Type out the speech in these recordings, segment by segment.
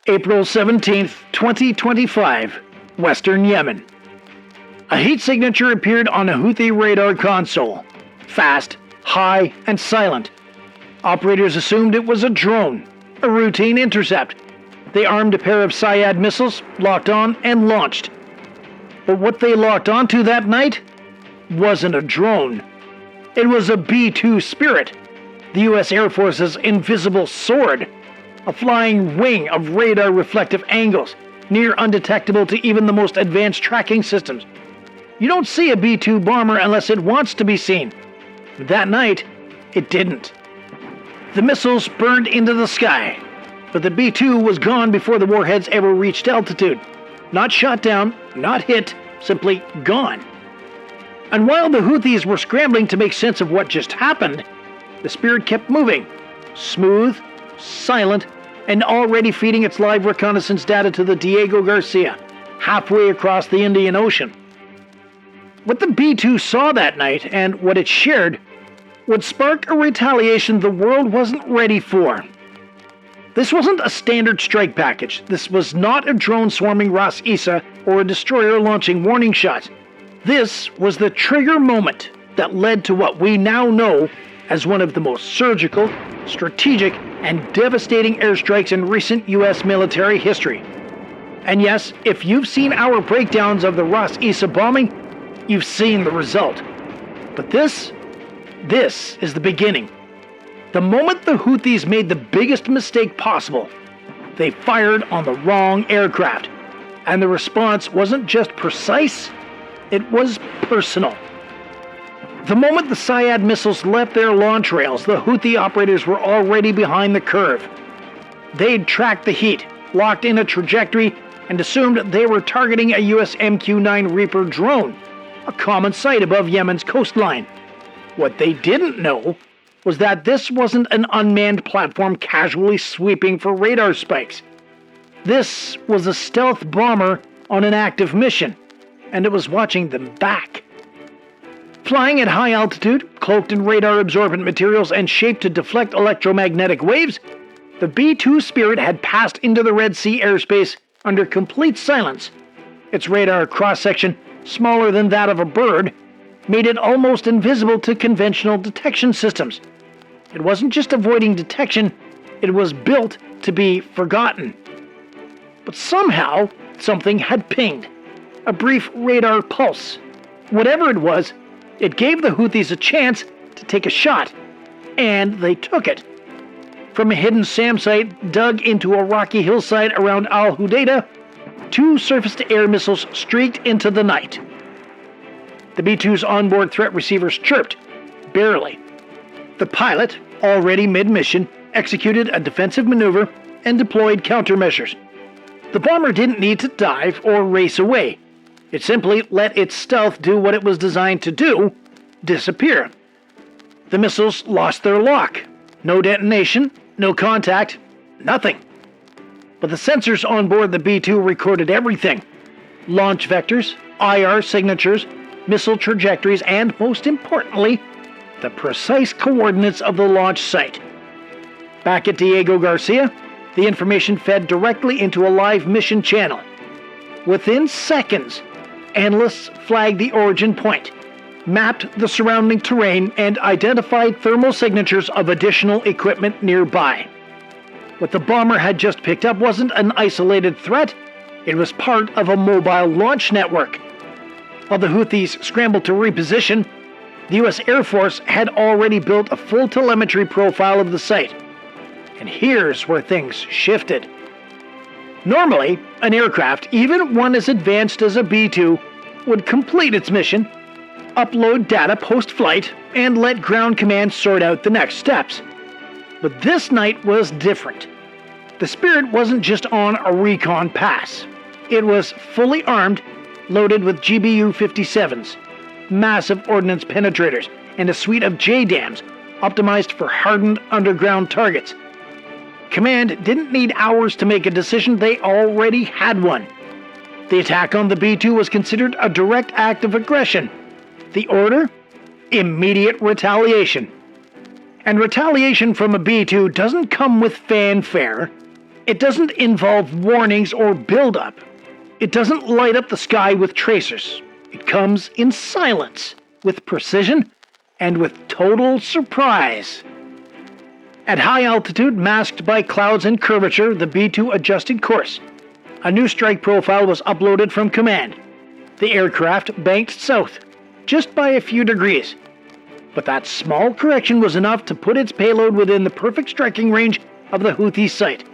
April 17th, 2025, Western Yemen. A heat signature appeared on a Houthi radar console. Fast, high, and silent. Operators assumed it was a drone, a routine intercept. They armed a pair of Syad missiles, locked on, and launched. But what they locked onto that night wasn't a drone. It was a B-2 Spirit, the U.S. Air Force's invisible sword. A flying wing of radar reflective angles, near undetectable to even the most advanced tracking systems. You don't see a B-2 bomber unless it wants to be seen. That night, it didn't. The missiles burned into the sky, but the B-2 was gone before the warheads ever reached altitude. Not shot down, not hit, simply gone. And while the Houthis were scrambling to make sense of what just happened, the Spirit kept moving, smooth, silent, and already feeding its live reconnaissance data to the Diego Garcia, halfway across the Indian Ocean. What the B-2 saw that night, and what it shared, would spark a retaliation the world wasn't ready for. This wasn't a standard strike package. This was not a drone swarming Ras Isa or a destroyer launching warning shots. This was the trigger moment that led to what we now know as one of the most surgical, strategic, and devastating airstrikes in recent U.S. military history. And yes, if you've seen our breakdowns of the Ras Isa bombing, you've seen the result. But this is the beginning. The moment the Houthis made the biggest mistake possible, they fired on the wrong aircraft. And the response wasn't just precise, it was personal. The moment the Syad missiles left their launch rails, the Houthi operators were already behind the curve. They'd tracked the heat, locked in a trajectory, and assumed they were targeting a US MQ-9 Reaper drone, a common sight above Yemen's coastline. What they didn't know was that this wasn't an unmanned platform casually sweeping for radar spikes. This was a stealth bomber on an active mission, and it was watching them back. Flying at high altitude, cloaked in radar-absorbent materials and shaped to deflect electromagnetic waves, the B-2 Spirit had passed into the Red Sea airspace under complete silence. Its radar cross-section, smaller than that of a bird, made it almost invisible to conventional detection systems. It wasn't just avoiding detection, it was built to be forgotten. But somehow, something had pinged. A brief radar pulse. Whatever it was, it gave the Houthis a chance to take a shot, and they took it. From a hidden SAM site dug into a rocky hillside around Al Hudaydah, 2 surface-to-air missiles streaked into the night. The B-2's onboard threat receivers chirped, barely. The pilot, already mid-mission, executed a defensive maneuver and deployed countermeasures. The bomber didn't need to dive or race away. It simply let its stealth do what it was designed to do, disappear. The missiles lost their lock. No detonation, no contact, nothing. But the sensors on board the B-2 recorded everything. Launch vectors, IR signatures, missile trajectories, and most importantly, the precise coordinates of the launch site. Back at Diego Garcia, the information fed directly into a live mission channel. Within seconds, analysts flagged the origin point, mapped the surrounding terrain, and identified thermal signatures of additional equipment nearby. What the bomber had just picked up wasn't an isolated threat, it was part of a mobile launch network. While the Houthis scrambled to reposition, the U.S. Air Force had already built a full telemetry profile of the site. And here's where things shifted. Normally, an aircraft, even one as advanced as a B-2, would complete its mission, upload data post-flight, and let ground command sort out the next steps. But this night was different. The Spirit wasn't just on a recon pass. It was fully armed, loaded with GBU-57s, massive ordnance penetrators, and a suite of JDAMs optimized for hardened underground targets. Command didn't need hours to make a decision, they already had one. The attack on the B-2 was considered a direct act of aggression. The order? Immediate retaliation. And retaliation from a B-2 doesn't come with fanfare. It doesn't involve warnings or build-up. It doesn't light up the sky with tracers. It comes in silence, with precision, and with total surprise. At high altitude, masked by clouds and curvature, the B-2 adjusted course. A new strike profile was uploaded from command. The aircraft banked south, just by a few degrees. But that small correction was enough to put its payload within the perfect striking range of the Houthi site.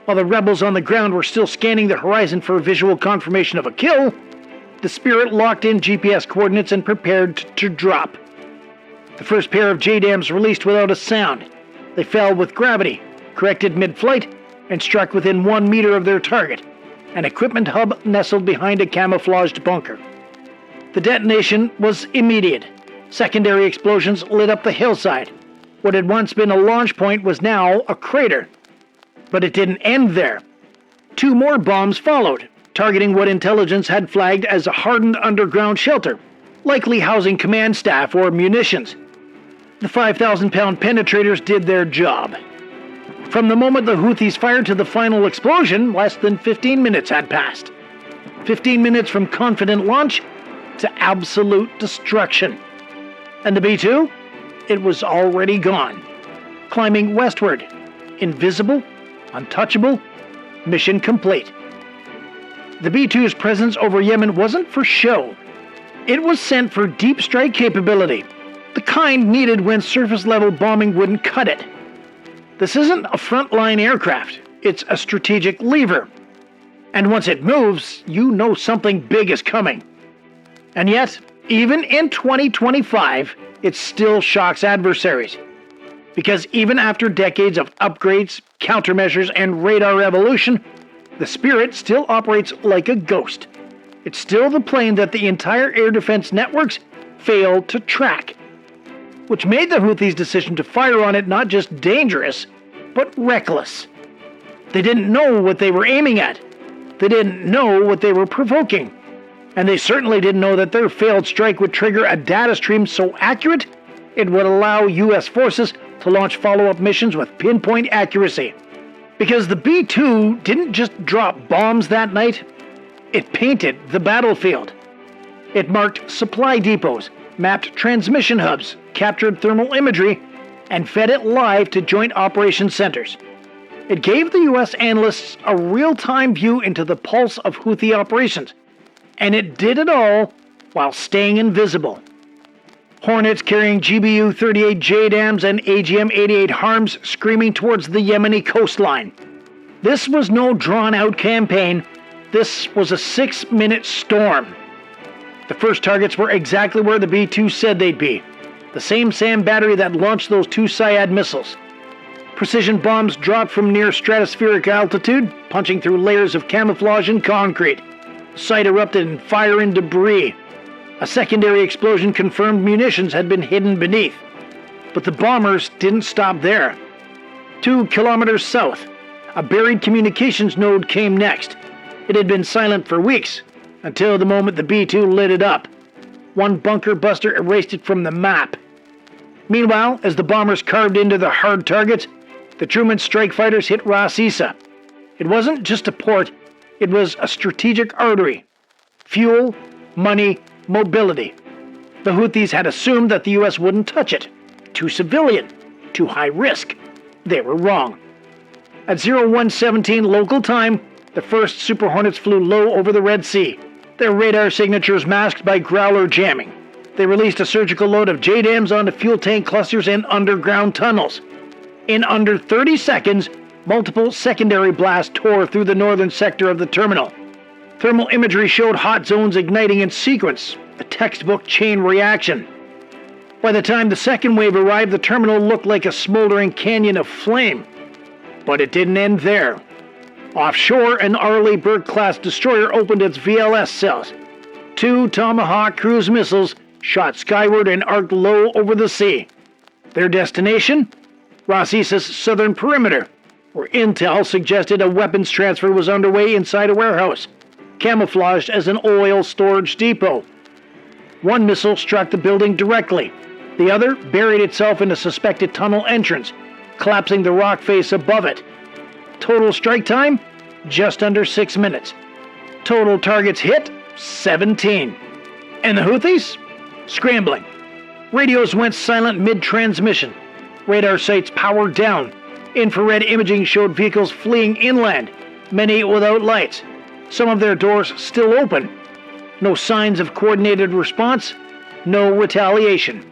While the rebels on the ground were still scanning the horizon for visual confirmation of a kill, the Spirit locked in GPS coordinates and prepared to drop. The first pair of JDAMs released without a sound. They fell with gravity, corrected mid-flight, and struck within 1 meter of their target, an equipment hub nestled behind a camouflaged bunker. The detonation was immediate. Secondary explosions lit up the hillside. What had once been a launch point was now a crater. But it didn't end there. 2 more bombs followed, targeting what intelligence had flagged as a hardened underground shelter, likely housing command staff or munitions. The 5,000-pound penetrators did their job. From the moment the Houthis fired to the final explosion, less than 15 minutes had passed. 15 minutes from confident launch to absolute destruction. And the B-2? It was already gone. Climbing westward. Invisible, untouchable, mission complete. The B-2's presence over Yemen wasn't for show. It was sent for deep strike capability, the kind needed when surface-level bombing wouldn't cut it. This isn't a frontline aircraft. It's a strategic lever. And once it moves, you know something big is coming. And yet, even in 2025, it still shocks adversaries. Because even after decades of upgrades, countermeasures, and radar evolution, the Spirit still operates like a ghost. It's still the plane that the entire air defense networks failed to track. Which made the Houthis' decision to fire on it not just dangerous, but reckless. They didn't know what they were aiming at. They didn't know what they were provoking. And they certainly didn't know that their failed strike would trigger a data stream so accurate it would allow U.S. forces to launch follow-up missions with pinpoint accuracy. Because the B-2 didn't just drop bombs that night, it painted the battlefield. It marked supply depots, mapped transmission hubs, captured thermal imagery, and fed it live to joint operations centers. It gave the U.S. analysts a real-time view into the pulse of Houthi operations, and it did it all while staying invisible. Hornets carrying GBU-38 JDAMs and AGM-88 HARMs screaming towards the Yemeni coastline. This was no drawn-out campaign. This was a 6-minute storm. The first targets were exactly where the B-2 said they'd be. The same SAM battery that launched those 2 Syad missiles. Precision bombs dropped from near stratospheric altitude, punching through layers of camouflage and concrete. The site erupted in fire and debris. A secondary explosion confirmed munitions had been hidden beneath. But the bombers didn't stop there. 2 kilometers south, a buried communications node came next. It had been silent for weeks, until the moment the B-2 lit it up. One bunker buster erased it from the map. Meanwhile, as the bombers carved into the hard targets, the Truman strike fighters hit Ras Isa. It wasn't just a port, it was a strategic artery. Fuel, money, mobility. The Houthis had assumed that the U.S. wouldn't touch it. Too civilian, too high risk. They were wrong. At 0117 local time, the first Super Hornets flew low over the Red Sea, their radar signatures masked by Growler jamming. They released a surgical load of JDAMs onto fuel tank clusters and underground tunnels. In under 30 seconds, multiple secondary blasts tore through the northern sector of the terminal. Thermal imagery showed hot zones igniting in sequence, a textbook chain reaction. By the time the second wave arrived, the terminal looked like a smoldering canyon of flame. But it didn't end there. Offshore, an Arleigh Burke-class destroyer opened its VLS cells. 2 Tomahawk cruise missiles shot skyward and arced low over the sea. Their destination? Ras Isa's southern perimeter, where intel suggested a weapons transfer was underway inside a warehouse, camouflaged as an oil storage depot. One missile struck the building directly. The other buried itself in a suspected tunnel entrance, collapsing the rock face above it. Total strike time, just under 6 minutes. Total targets hit, 17. And the Houthis? Scrambling. Radios went silent mid-transmission. Radar sites powered down. Infrared imaging showed vehicles fleeing inland, many without lights. Some of their doors still open. No signs of coordinated response, no retaliation.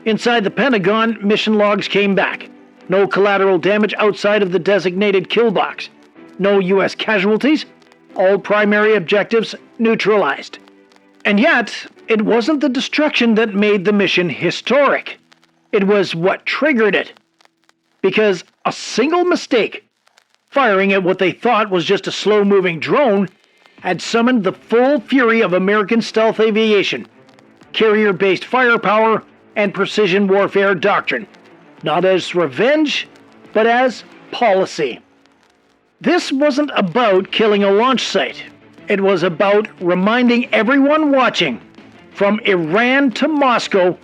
Inside the Pentagon, mission logs came back. No collateral damage outside of the designated kill box. No U.S. casualties. All primary objectives neutralized. And yet, it wasn't the destruction that made the mission historic. It was what triggered it. Because a single mistake, firing at what they thought was just a slow-moving drone, had summoned the full fury of American stealth aviation, carrier-based firepower, and precision warfare doctrine. Not as revenge, but as policy. This wasn't about killing a launch site. It was about reminding everyone watching, from Iran to Moscow,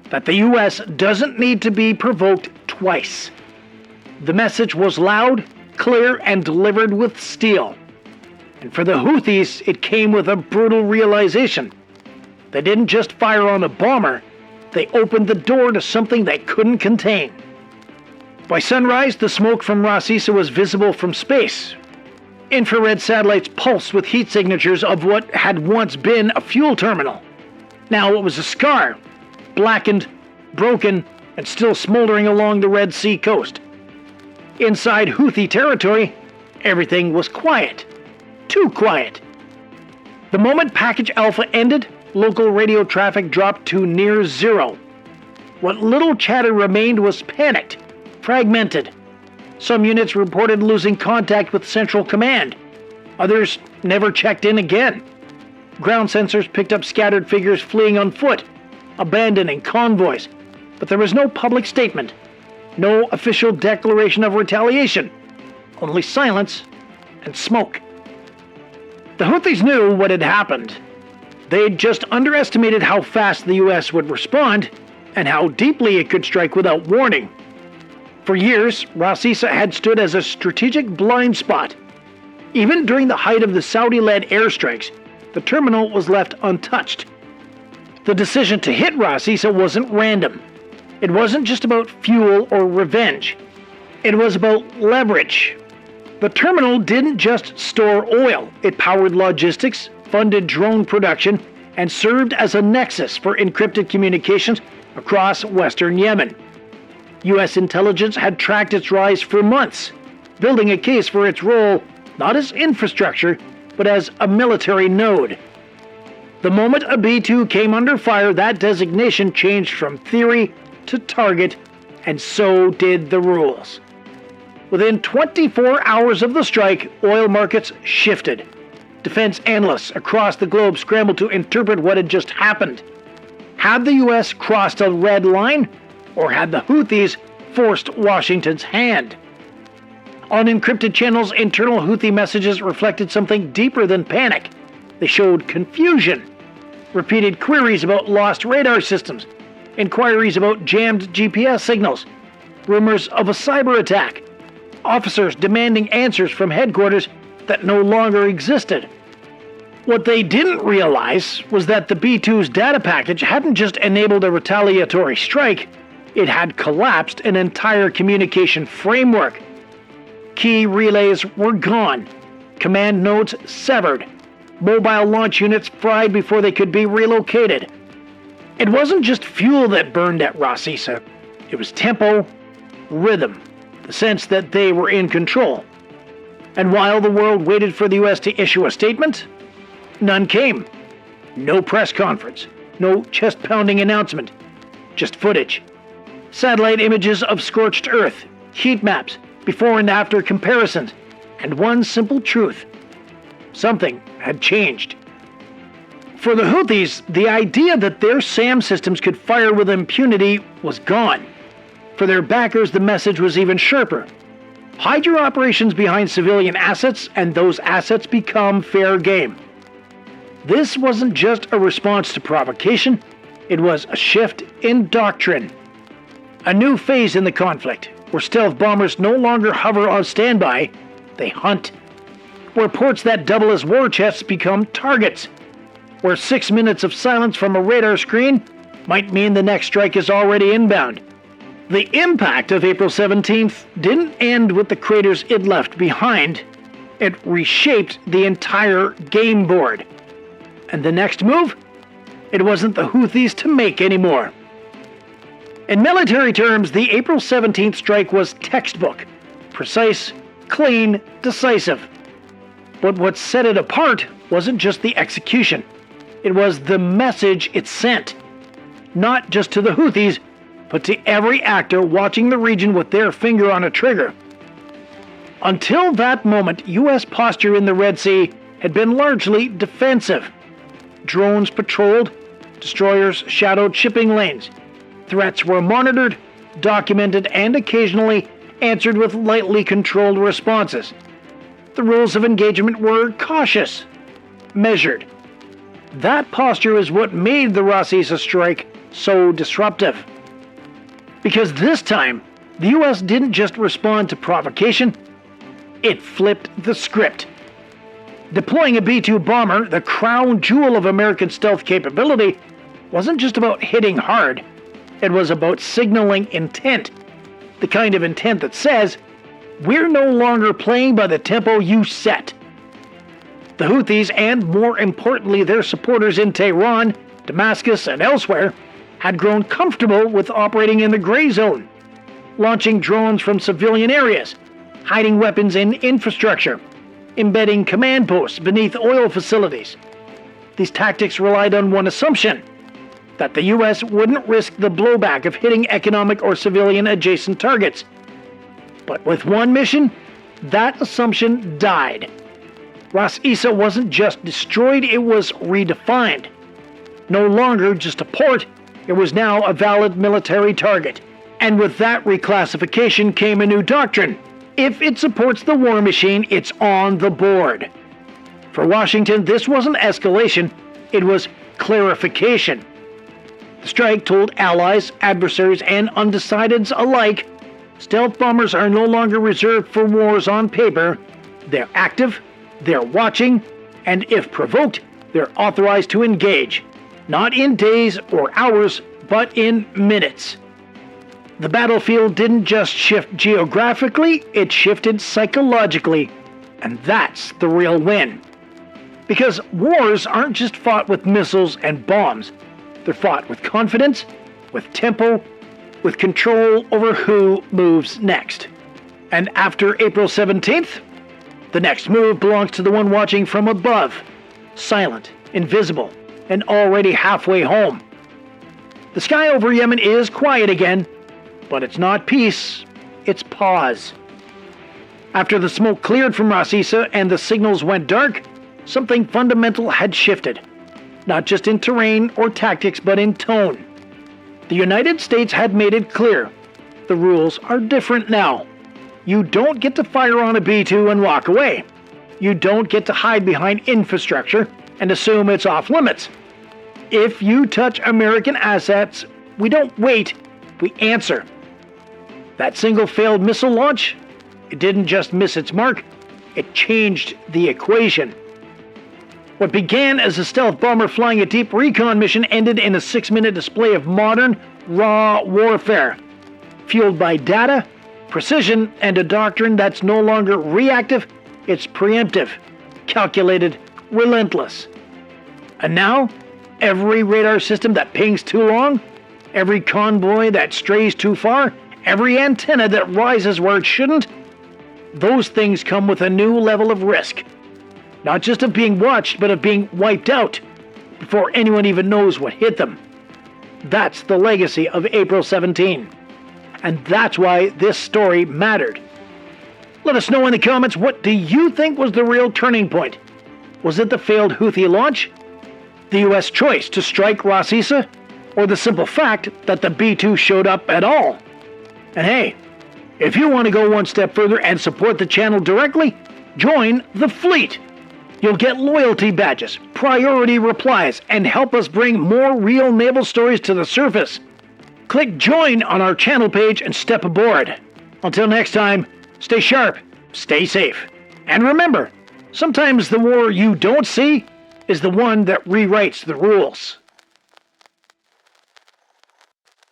that the U.S. doesn't need to be provoked twice. The message was loud, clear, and delivered with steel. And for the Houthis, it came with a brutal realization. They didn't just fire on a bomber, they opened the door to something they couldn't contain. By sunrise, the smoke from Ras Issa was visible from space. Infrared satellites pulsed with heat signatures of what had once been a fuel terminal. Now it was a scar, blackened, broken, and still smoldering along the Red Sea coast. Inside Houthi territory, everything was quiet. Too quiet. The moment Package Alpha ended, local radio traffic dropped to near zero. What little chatter remained was panicked, fragmented. Some units reported losing contact with Central Command. Others never checked in again. Ground sensors picked up scattered figures fleeing on foot, abandoning convoys. But there was no public statement, no official declaration of retaliation, only silence and smoke. The Houthis knew what had happened. They'd just underestimated how fast the U.S. would respond and how deeply it could strike without warning. For years, Ras Issa had stood as a strategic blind spot. Even during the height of the Saudi-led airstrikes, the terminal was left untouched. The decision to hit Ras Issa wasn't random. It wasn't just about fuel or revenge. It was about leverage. The terminal didn't just store oil. It powered logistics, funded drone production, and served as a nexus for encrypted communications across western Yemen. U.S. intelligence had tracked its rise for months, building a case for its role not as infrastructure, but as a military node. The moment a B-2 came under fire, that designation changed from theory to target, and so did the rules. Within 24 hours of the strike, oil markets shifted. Defense analysts across the globe scrambled to interpret what had just happened. Had the U.S. crossed a red line, or had the Houthis forced Washington's hand? On encrypted channels, internal Houthi messages reflected something deeper than panic. They showed confusion, repeated queries about lost radar systems, inquiries about jammed GPS signals, rumors of a cyber attack, officers demanding answers from headquarters that no longer existed. What they didn't realize was that the B-2's data package hadn't just enabled a retaliatory strike, it had collapsed an entire communication framework. Key relays were gone, command nodes severed, mobile launch units fried before they could be relocated. It wasn't just fuel that burned at Ras Issa, it was tempo, rhythm, the sense that they were in control. And while the world waited for the U.S. to issue a statement, none came. No press conference, no chest-pounding announcement, just footage. Satellite images of scorched earth, heat maps, before and after comparisons, and one simple truth. Something had changed. For the Houthis, the idea that their SAM systems could fire with impunity was gone. For their backers, the message was even sharper. Hide your operations behind civilian assets, and those assets become fair game. This wasn't just a response to provocation, it was a shift in doctrine. A new phase in the conflict, where stealth bombers no longer hover on standby, they hunt. Where ports that double as war chests become targets. Where 6 minutes of silence from a radar screen might mean the next strike is already inbound. The impact of April 17th didn't end with the craters it left behind. It reshaped the entire game board. And the next move? It wasn't the Houthis to make anymore. In military terms, the April 17th strike was textbook. Precise, clean, decisive. But what set it apart wasn't just the execution. It was the message it sent. Not just to the Houthis, but to every actor watching the region with their finger on a trigger. Until that moment, U.S. posture in the Red Sea had been largely defensive. Drones patrolled, destroyers shadowed shipping lanes. Threats were monitored, documented, and occasionally answered with lightly controlled responses. The rules of engagement were cautious, measured. That posture is what made the Ras Issa strike so disruptive. Because this time, the U.S. didn't just respond to provocation, it flipped the script. Deploying a B-2 bomber, the crown jewel of American stealth capability, wasn't just about hitting hard. It was about signaling intent. The kind of intent that says, we're no longer playing by the tempo you set. The Houthis, and more importantly their supporters in Tehran, Damascus, and elsewhere, had grown comfortable with operating in the gray zone, launching drones from civilian areas, hiding weapons in infrastructure, embedding command posts beneath oil facilities. These tactics relied on one assumption: that the U.S. wouldn't risk the blowback of hitting economic or civilian adjacent targets. But with one mission, that assumption died. Ras Issa wasn't just destroyed, it was redefined. No longer just a port, it was now a valid military target. And with that reclassification came a new doctrine. If it supports the war machine, it's on the board. For Washington, this wasn't escalation, it was clarification. The strike told allies, adversaries, and undecideds alike, stealth bombers are no longer reserved for wars on paper. They're active, they're watching, and if provoked, they're authorized to engage. Not in days or hours, but in minutes. The battlefield didn't just shift geographically, it shifted psychologically. And that's the real win. Because wars aren't just fought with missiles and bombs. They're fought with confidence, with tempo, with control over who moves next. And after April 17th, the next move belongs to the one watching from above, silent, invisible, and already halfway home. The sky over Yemen is quiet again, but it's not peace, it's pause. After the smoke cleared from Ras Issa and the signals went dark, something fundamental had shifted. Not just in terrain or tactics, but in tone. The United States had made it clear. The rules are different now. You don't get to fire on a B-2 and walk away. You don't get to hide behind infrastructure and assume it's off limits. If you touch American assets, we don't wait, we answer. That single failed missile launch, it didn't just miss its mark, it changed the equation. What began as a stealth bomber flying a deep recon mission ended in a 6-minute display of modern, raw warfare, fueled by data, precision, and a doctrine that's no longer reactive, it's preemptive, calculated, relentless. And now, every radar system that pings too long, every convoy that strays too far, every antenna that rises where it shouldn't, those things come with a new level of risk. Not just of being watched, but of being wiped out before anyone even knows what hit them. That's the legacy of April 17. And that's why this story mattered. Let us know in the comments, what do you think was the real turning point? Was it the failed Houthi launch? The U.S. choice to strike Ras Issa? Or the simple fact that the B-2 showed up at all? And hey, if you want to go one step further and support the channel directly, join the fleet. You'll get loyalty badges, priority replies, and help us bring more real naval stories to the surface. Click join on our channel page and step aboard. Until next time, stay sharp, stay safe, and remember, sometimes the war you don't see is the one that rewrites the rules.